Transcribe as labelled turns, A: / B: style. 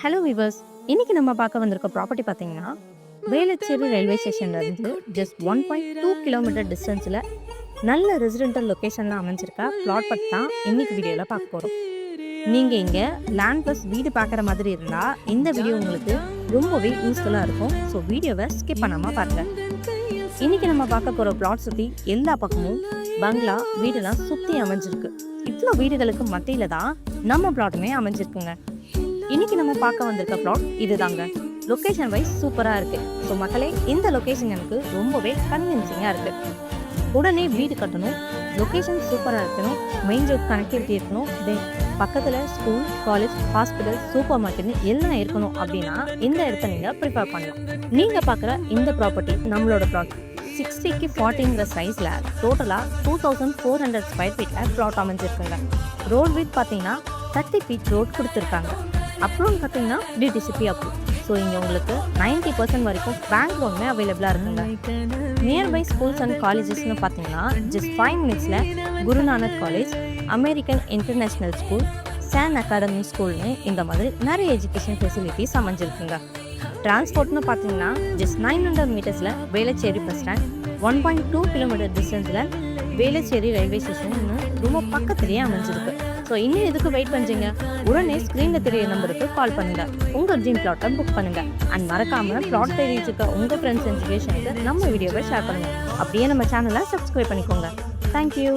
A: Hello viewers, இன்னைக்கு நம்ம பார்க்க வந்திருக்க ப்ராப்பர்ட்டி பார்த்தீங்கன்னா வேளச்சேரி ரயில்வே ஸ்டேஷன்ல இருந்து ஜஸ்ட் 1.2 கிலோமீட்டர் டிஸ்டன்ஸில் நல்ல ரெசிடென்டல் லொக்கேஷனில் அமைஞ்சிருக்க பிளாட் பற்றி தான் இன்னைக்கு வீடியோவில் பார்க்க போகிறோம். நீங்கள் இங்கே லேண்ட் ப்ளஸ் வீடு பார்க்குற மாதிரி இருந்தால் இந்த வீடியோ உங்களுக்கு ரொம்பவே யூஸ்ஃபுல்லாக இருக்கும். ஸோ வீடியோவை ஸ்கிப் பண்ணாமல் பாருங்கள். இன்னைக்கு நம்ம பார்க்க போகிற பிளாட் சுற்றி எல்லா பக்கமும் பங்களா வீடெல்லாம் சுற்றி அமைஞ்சிருக்கு. இவ்வளோ வீடுகளுக்கு மத்தியில் தான் நம்ம பிளாட்டுமே அமைஞ்சிருக்குங்க. இன்னைக்கு நம்ம பார்க்க வந்திருக்க பிளாட் இதுதாங்க. லொக்கேஷன் வைஸ் சூப்பராக இருக்கு. ஸோ மக்களே, இந்த லொக்கேஷன் எனக்கு ரொம்பவே கன்வின்சிங்காக இருக்கு. உடனே வீடு கட்டணும், லொக்கேஷன் சூப்பராக இருக்கணும், மெயின் ரோட் கனெக்டிவிட்டி இருக்கணும், தென் பக்கத்தில் ஸ்கூல், காலேஜ், ஹாஸ்பிட்டல், சூப்பர் மார்க்கெட்னு எல்லாம் இருக்கணும் அப்படின்னா இந்த இடத்த நீங்கள் ப்ரிஃபர் பண்ணலாம். நீங்கள் பார்க்குற இந்த ப்ராப்பர்ட்டி நம்மளோட பிளாட் 60க்கு 40ங்கிற சைஸில் டோட்டலாக 2400 ஸ்கொயர் ஃபீட்டில் பிளாட் அமைஞ்சிருக்குங்க. ரோட் வீட் பார்த்தீங்கன்னா 30 ஃபீட் ரோட் கொடுத்துருக்காங்க. அப்ரூவ் பார்த்தீங்கன்னா டிடிசிபி அப்ரூவ். ஸோ இங்கே உங்களுக்கு 90% வரைக்கும் பேங்க் லோனுமே அவைலபிளாக இருக்குங்க. நியர்பை ஸ்கூல்ஸ் அண்ட் காலேஜஸ்னு பார்த்தீங்கன்னா ஜஸ்ட் 5 மினிட்ஸில் Guru Nanak college, American international school, San academy ஸ்கூல்னு இந்த மாதிரி நிறைய எஜுகேஷன் ஃபெசிலிட்டிஸ் அமைஞ்சிருக்குங்க. டிரான்ஸ்போர்ட்னு பார்த்தீங்கன்னா ஜஸ்ட் 900 மீட்டர்ஸில் வேளச்சேரி பஸ் ஸ்டாண்ட், 1.2 கிலோமீட்டர் டிஸ்டன்ஸில் வேளச்சேரி ரயில்வே ஸ்டேஷன் ரொம்ப பக்கத்துலேயே அமைஞ்சிருக்கு. ஸோ இன்னும் எதுக்கு வெயிட் பண்ணுறீங்க? உடனே ஸ்க்ரீனில் தெரிய நம்பருக்கு கால் பண்ணுங்கள், உங்கள் ட்ரீம் பிளாட்டை புக் பண்ணுங்கள். அண்ட் மறக்காமல் பிளாட் தெரிவிச்சுக்க உங்கள் ஃப்ரெண்ட்ஸ் அண்ட் ரிலேஷனுக்கு நம்ம வீடியோவை ஷேர் பண்ணுங்கள். அப்படியே நம்ம சேனலை சப்ஸ்கிரைப் பண்ணிக்கோங்க. தேங்க்யூ.